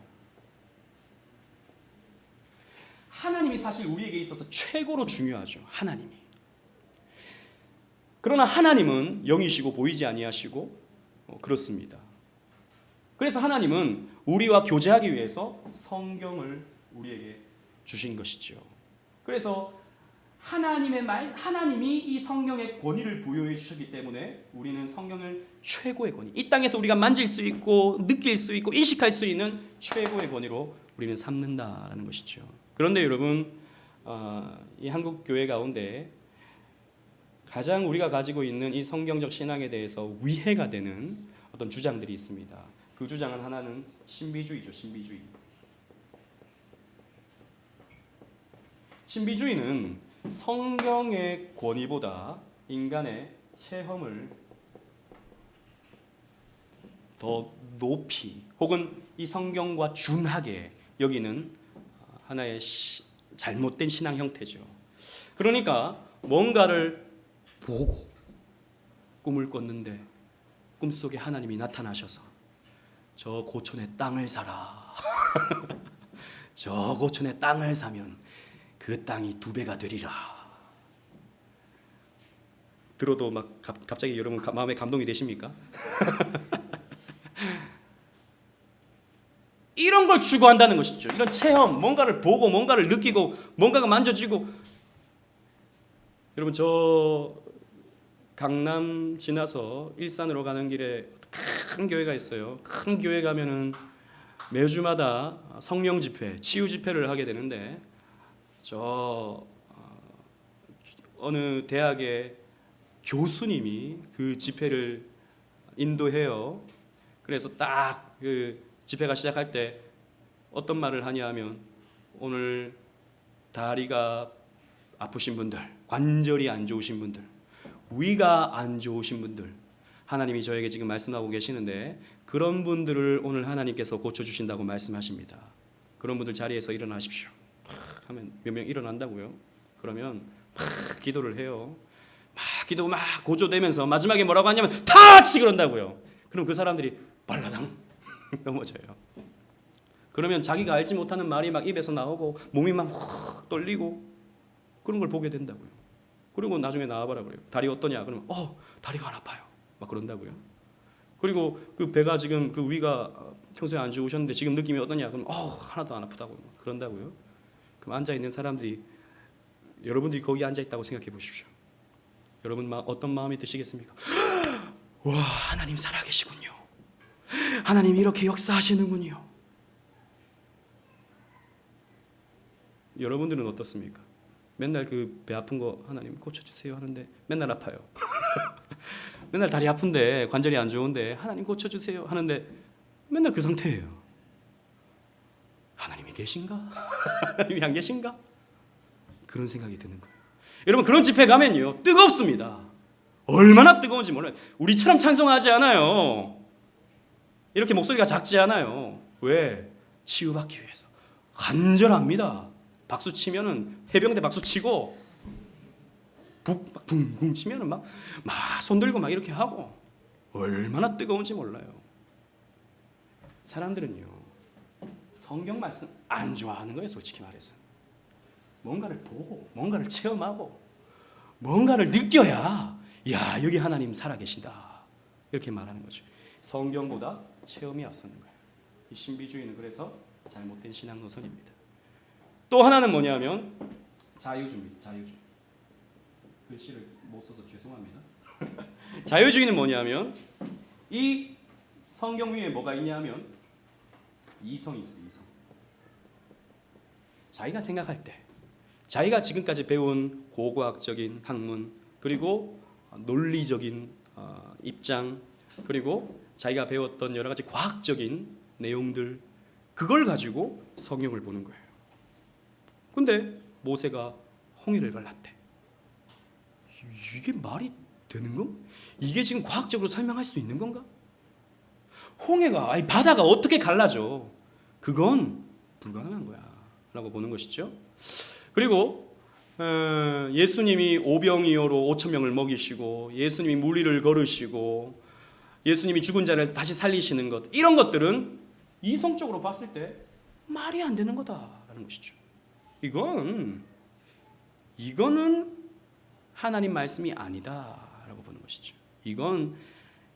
하나님이 사실 우리에게 있어서 최고로 중요하죠. 하나님이. 그러나 하나님은 영이시고 보이지 아니하시고 그렇습니다. 그래서 하나님은 우리와 교제하기 위해서 성경을 우리에게 주신 것이죠. 그래서 하나님이 이 성경의 권위를 부여해 주셨기 때문에 우리는 성경을 최고의 권위, 이 땅에서 우리가 만질 수 있고 느낄 수 있고 인식할 수 있는 최고의 권위로 우리는 삼는다라는 것이죠. 그런데 여러분, 이 한국 교회 가운데 가장 우리가 가지고 있는 이 성경적 신앙에 대해서 위해가 되는 어떤 주장들이 있습니다. 그 주장은 하나는 신비주의죠. 신비주의는 성경의 권위보다 인간의 체험을 더 높이 혹은 이 성경과 준하게 여기는 하나의 잘못된 신앙 형태죠. 그러니까 뭔가를 보고 꿈을 꿨는데 꿈속에 하나님이 나타나셔서 저 고촌에 땅을 사라. 저 고촌에 땅을 사면 그 땅이 2배가 되리라. 들어도 막 갑자기 여러분 마음에 감동이 되십니까? 이런 걸 추구한다는 것이죠. 이런 체험, 뭔가를 보고 뭔가를 느끼고 뭔가가 만져지고. 여러분, 저 강남 지나서 일산으로 가는 길에 큰 교회가 있어요. 큰 교회 가면은 매주마다 성령 집회, 치유 집회를 하게 되는데 저 어느 대학의 교수님이 그 집회를 인도해요. 그래서 딱 그 집회가 시작할 때 어떤 말을 하냐 하면, 오늘 다리가 아프신 분들, 관절이 안 좋으신 분들, 위가 안 좋으신 분들, 하나님이 저에게 지금 말씀하고 계시는데 그런 분들을 오늘 하나님께서 고쳐주신다고 말씀하십니다. 그런 분들 자리에서 일어나십시오 하면 몇 명 일어난다고요. 그러면 막 기도를 해요. 막 기도 막 고조되면서 마지막에 뭐라고 하냐면 타치 그런다고요. 그럼 그 사람들이 발라당 넘어져요. 그러면 자기가 알지 못하는 말이 막 입에서 나오고 몸이 막 확 떨리고 그런 걸 보게 된다고요. 그리고 나중에 나와봐라 그래요. 다리 어떠냐? 그러면 다리가 안 아파요. 막 그런다고요. 그리고 그 배가 지금 그 위가 평소에 안 좋으셨는데 지금 느낌이 어떠냐? 그러면 하나도 안 아프다고 막 그런다고요. 그럼 앉아 있는 사람들이, 여러분들이 거기 앉아 있다고 생각해 보십시오. 여러분 어떤 마음이 드시겠습니까? 와, 하나님 살아계시군요. 하나님 이렇게 역사하시는군요. 여러분들은 어떻습니까? 맨날 그 배 아픈 거 하나님 고쳐주세요 하는데 맨날 아파요. 맨날 다리 아픈데 관절이 안 좋은데 하나님 고쳐주세요 하는데 맨날 그 상태예요. 하나님이 계신가? 하나님이 안 계신가? 그런 생각이 드는 거예요. 여러분 그런 집회 가면요 뜨겁습니다. 얼마나 뜨거운지 몰라요. 우리처럼 찬송하지 않아요. 이렇게 목소리가 작지 않아요. 왜? 치유받기 위해서. 간절합니다. 박수 치면은 해병대 박수 치고 붕붕 치면은 막 손 들고 막 이렇게 하고 얼마나 뜨거운지 몰라요. 사람들은요 성경 말씀 안 좋아하는 거예요. 솔직히 말해서 뭔가를 보고 뭔가를 체험하고 뭔가를 느껴야 야 여기 하나님 살아계신다 이렇게 말하는 거죠. 성경보다 체험이 앞서는 거예요. 이 신비주의는 그래서 잘못된 신앙 노선입니다. 또 하나는 뭐냐면 자유주의입니다. 자유주의. 글씨를 못 써서 죄송합니다. 자유주의는 뭐냐면 이 성경 위에 뭐가 있냐면 이성이 있어요. 이성. 자기가 생각할 때 자기가 지금까지 배운 고고학적인 학문 그리고 논리적인 입장 그리고 자기가 배웠던 여러 가지 과학적인 내용들 그걸 가지고 성경을 보는 거예요. 근데 모세가 홍해를 갈랐대. 이게 말이 되는 거? 이게 지금 과학적으로 설명할 수 있는 건가? 홍해가 아니 바다가 어떻게 갈라져? 그건 불가능한 거야 라고 보는 것이죠. 그리고 예수님이 오병이어로 5천 명을 먹이시고 예수님이 물리를 걸으시고 예수님이 죽은 자를 다시 살리시는 것 이런 것들은 이성적으로 봤을 때 말이 안 되는 거다라는 것이죠. 이거는 하나님 말씀이 아니다라고 보는 것이죠. 이건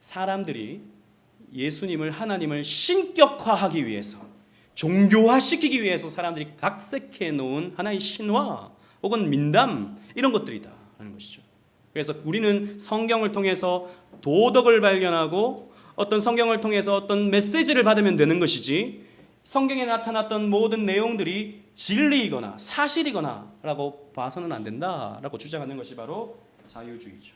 사람들이 예수님을 하나님을 신격화하기 위해서 종교화시키기 위해서 사람들이 각색해 놓은 하나의 신화 혹은 민담 이런 것들이다라는 것이죠. 그래서 우리는 성경을 통해서 도덕을 발견하고 어떤 성경을 통해서 어떤 메시지를 받으면 되는 것이지 성경에 나타났던 모든 내용들이 진리이거나 사실이거나 라고 봐서는 안 된다라고 주장하는 것이 바로 자유주의죠.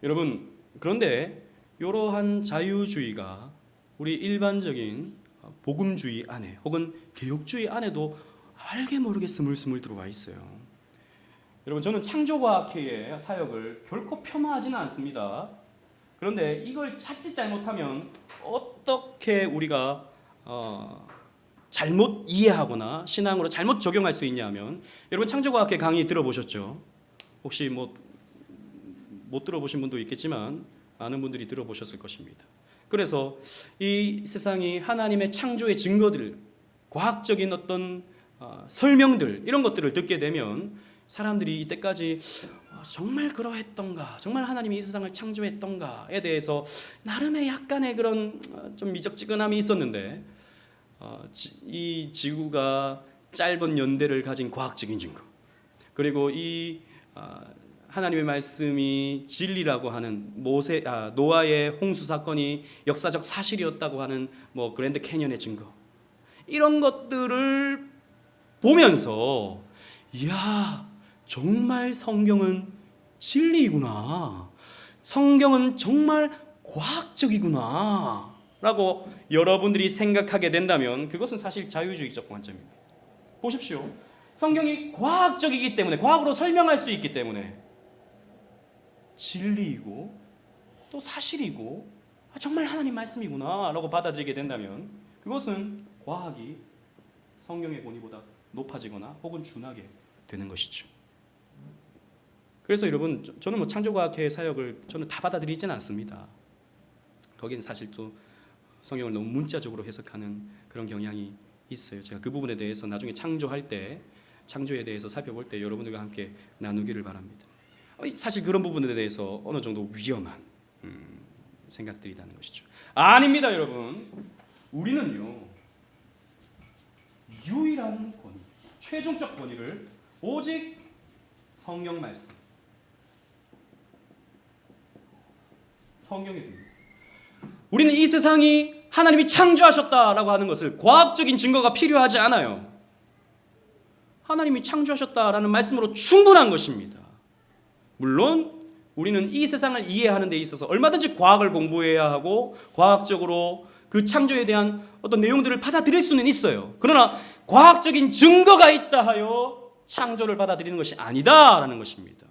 여러분 그런데 이러한 자유주의가 우리 일반적인 복음주의 안에 혹은 개혁주의 안에도 알게 모르게 스물스물 들어와 있어요. 여러분 저는 창조과학회의 사역을 결코 폄하하지는 않습니다. 그런데 이걸 찾지 잘못하면 어떻게 우리가 잘못 이해하거나 신앙으로 잘못 적용할 수 있냐면 여러분 창조과학회 강의 들어보셨죠? 혹시 못 들어보신 분도 있겠지만 많은 분들이 들어보셨을 것입니다. 그래서 이 세상이 하나님의 창조의 증거들 과학적인 어떤 설명들 이런 것들을 듣게 되면 사람들이 이때까지 정말 그러했던가 정말 하나님이 이 세상을 창조했던가에 대해서 나름의 약간의 그런 좀 미적지근함이 있었는데 이 지구가 짧은 연대를 가진 과학적인 증거 그리고 이 하나님의 말씀이 진리라고 하는 노아의 홍수 사건이 역사적 사실이었다고 하는 뭐 그랜드 캐년의 증거 이런 것들을 보면서 이야 정말 성경은 진리이구나 성경은 정말 과학적이구나 라고 여러분들이 생각하게 된다면 그것은 사실 자유주의적 관점입니다. 보십시오. 성경이 과학적이기 때문에 과학으로 설명할 수 있기 때문에 진리이고 또 사실이고 정말 하나님 말씀이구나 라고 받아들이게 된다면 그것은 과학이 성경의 권위보다 높아지거나 혹은 준하게 되는 것이죠. 그래서 여러분 저는 뭐 창조과학회 사역을 저는 다 받아들이지는 않습니다. 거기는 사실 또 성경을 너무 문자적으로 해석하는 그런 경향이 있어요. 제가 그 부분에 대해서 나중에 창조에 대해서 살펴볼 때 여러분들과 함께 나누기를 바랍니다. 사실 그런 부분에 대해서 어느 정도 위험한 생각들이 나는 것이죠. 아닙니다, 여러분. 우리는요 유일한 권위, 최종적 권위를 오직 성경 말씀, 성경에 됩니다. 우리는 이 세상이 하나님이 창조하셨다라고 하는 것을 과학적인 증거가 필요하지 않아요. 하나님이 창조하셨다라는 말씀으로 충분한 것입니다. 물론 우리는 이 세상을 이해하는 데 있어서 얼마든지 과학을 공부해야 하고 과학적으로 그 창조에 대한 어떤 내용들을 받아들일 수는 있어요. 그러나 과학적인 증거가 있다 하여 창조를 받아들이는 것이 아니다라는 것입니다.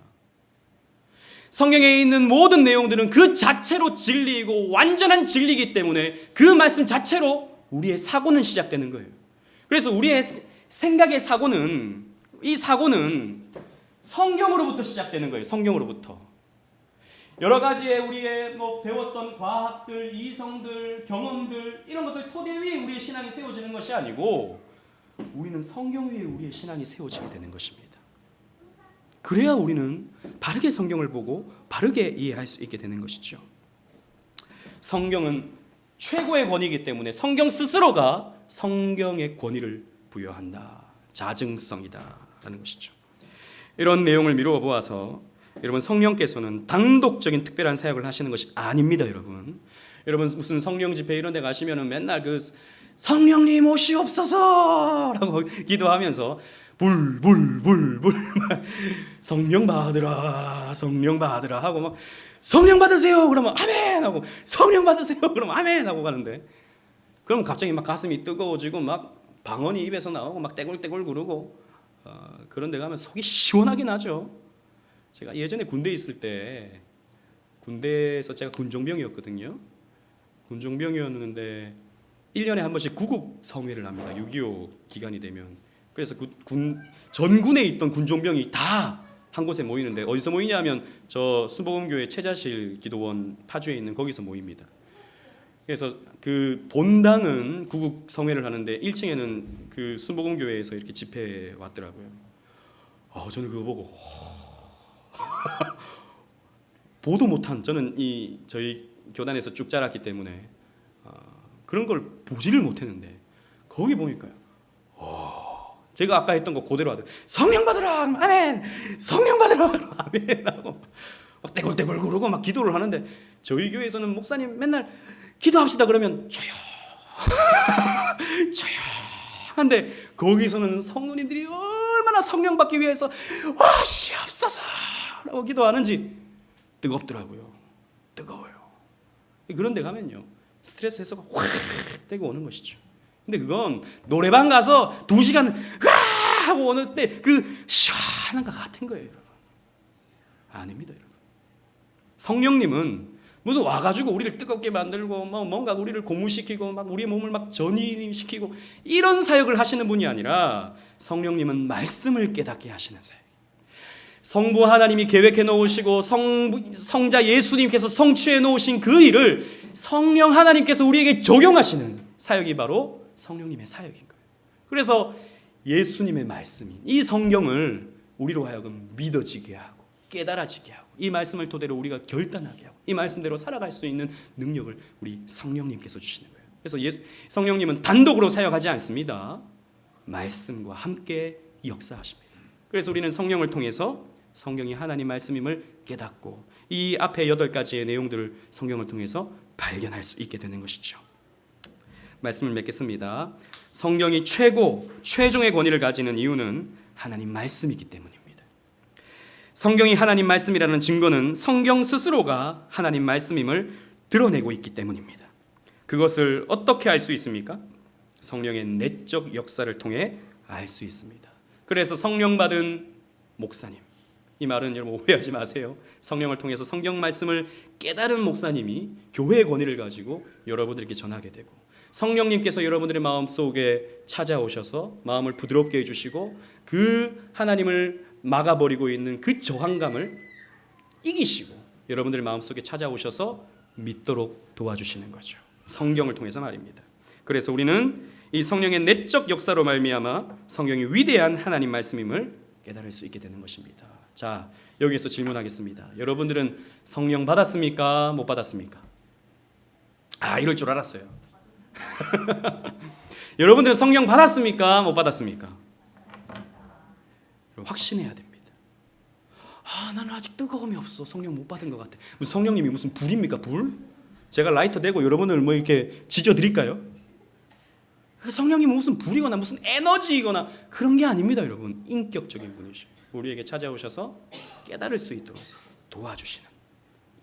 성경에 있는 모든 내용들은 그 자체로 진리이고 완전한 진리이기 때문에 그 말씀 자체로 우리의 사고는 시작되는 거예요. 그래서 우리의 생각의 사고는, 이 사고는 성경으로부터 시작되는 거예요. 성경으로부터. 여러 가지의 우리의 배웠던 과학들, 이성들, 경험들 이런 것들 토대 위에 우리의 신앙이 세워지는 것이 아니고 우리는 성경 위에 우리의 신앙이 세워지게 되는 것입니다. 그래야 우리는 바르게 성경을 보고 바르게 이해할 수 있게 되는 것이죠. 성경은 최고의 권위이기 때문에 성경 스스로가 성경의 권위를 부여한다. 자증성이다라는 것이죠. 이런 내용을 미루어 보아서 여러분, 성령께서는 단독적인 특별한 사역을 하시는 것이 아닙니다. 여러분 무슨 성령 집회 이런 데 가시면은 맨날 그 성령님 오시옵소서라고 기도하면서 불 성령 받으라 하고 막 성령 받으세요 그러면 아멘 하고 성령 받으세요 그러면 아멘 하고 가는데, 그럼 갑자기 막 가슴이 뜨거워지고 막 방언이 입에서 나오고 막 떼굴떼굴 구르고 그런 데 가면 속이 시원하긴 하죠. 제가 예전에 군대에 있을 때, 군대에서 제가 군종병이었거든요. 군종병이었는데 1년에 한 번씩 구국 성회를 합니다. 6.25 기간이 되면. 그래서 전군에 있던 군종병이 다 한 곳에 모이는데, 어디서 모이냐 하면 저 수복음교회 최자실 기도원 파주에 있는 거기서 모입니다. 그래서 그 본당은 구국 성회를 하는데 1층에는 그 수복음교회에서 이렇게 집회에 왔더라고요. 저는 그거 보고 보도 못한, 저는 저희 교단에서 쭉 자랐기 때문에 그런 걸 보지를 못했는데 거기 보니까요. 제가 아까 했던 거 그대로 하더라고요. 성령 받으라 아멘, 성령 받으라 아멘 하고 막 떼굴떼굴 구르고 막 기도를 하는데, 저희 교회에서는 목사님 맨날 기도합시다 그러면 조용한데 거기서는 성도님들이 얼마나 성령 받기 위해서 와시옵소서라고 기도하는지 뜨겁더라고요. 뜨거워요. 그런 데 가면요 스트레스 해소가 확 되고 오는 것이죠. 근데 그건 노래방 가서 2시간 하고 오는 때 그 시원한 것 같은 거예요, 여러분. 아닙니다, 여러분. 성령님은 무슨 와가지고 우리를 뜨겁게 만들고 뭔가 우리를 고무시키고 막 우리의 몸을 막 전이시키고 이런 사역을 하시는 분이 아니라, 성령님은 말씀을 깨닫게 하시는 사역. 성부 하나님이 계획해 놓으시고 성자 예수님께서 성취해 놓으신 그 일을 성령 하나님께서 우리에게 적용하시는 사역이 바로 성령님의 사역인 거예요. 그래서 예수님의 말씀인 이 성경을 우리로 하여금 믿어지게 하고 깨달아지게 하고 이 말씀을 토대로 우리가 결단하게 하고 이 말씀대로 살아갈 수 있는 능력을 우리 성령님께서 주시는 거예요. 그래서 성령님은 단독으로 사역하지 않습니다. 말씀과 함께 역사하십니다. 그래서 우리는 성령을 통해서 성경이 하나님 말씀임을 깨닫고 이 앞에 8가지의 내용들을 성경을 통해서 발견할 수 있게 되는 것이죠. 말씀을 맺겠습니다. 성경이 최종의 권위를 가지는 이유는 하나님 말씀이기 때문입니다. 성경이 하나님 말씀이라는 증거는 성경 스스로가 하나님 말씀임을 드러내고 있기 때문입니다. 그것을 어떻게 알 수 있습니까? 성령의 내적 역사를 통해 알 수 있습니다. 그래서 성령 받은 목사님, 이 말은 여러분 오해하지 마세요. 성령을 통해서 성경 말씀을 깨달은 목사님이 교회의 권위를 가지고 여러분들에게 전하게 되고, 성령님께서 여러분들의 마음속에 찾아오셔서 마음을 부드럽게 해주시고 그 하나님을 막아버리고 있는 그 저항감을 이기시고 여러분들의 마음속에 찾아오셔서 믿도록 도와주시는 거죠. 성경을 통해서 말입니다. 그래서 우리는 이 성령의 내적 역사로 말미암아 성경이 위대한 하나님 말씀임을 깨달을 수 있게 되는 것입니다. 자, 여기에서 질문하겠습니다. 여러분들은 성령 받았습니까? 못 받았습니까? 이럴 줄 알았어요. 여러분들은 성령 받았습니까? 못 받았습니까? 확신해야 됩니다. 나는 아직 뜨거움이 없어. 성령 못 받은 것 같아. 무슨 성령님이 무슨 불입니까? 불? 제가 라이터 대고 여러분을 뭐 이렇게 지져 드릴까요? 성령님은 무슨 불이거나 무슨 에너지이거나 그런 게 아닙니다, 여러분. 인격적인 분이시고 우리에게 찾아오셔서 깨달을 수 있도록 도와주시는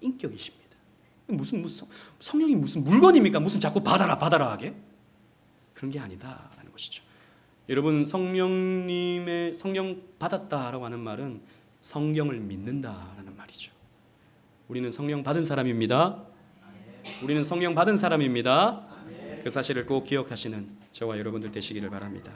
인격이십니다. 무슨 성령이 무슨 물건입니까? 무슨 자꾸 받아라 하게? 그런 게 아니다라는 것이죠. 여러분, 성령님의 성령 받았다라고 하는 말은 성경을 믿는다라는 말이죠. 우리는 성령 받은 사람입니다. 우리는 성령 받은 사람입니다. 그 사실을 꼭 기억하시는 저와 여러분들 되시기를 바랍니다.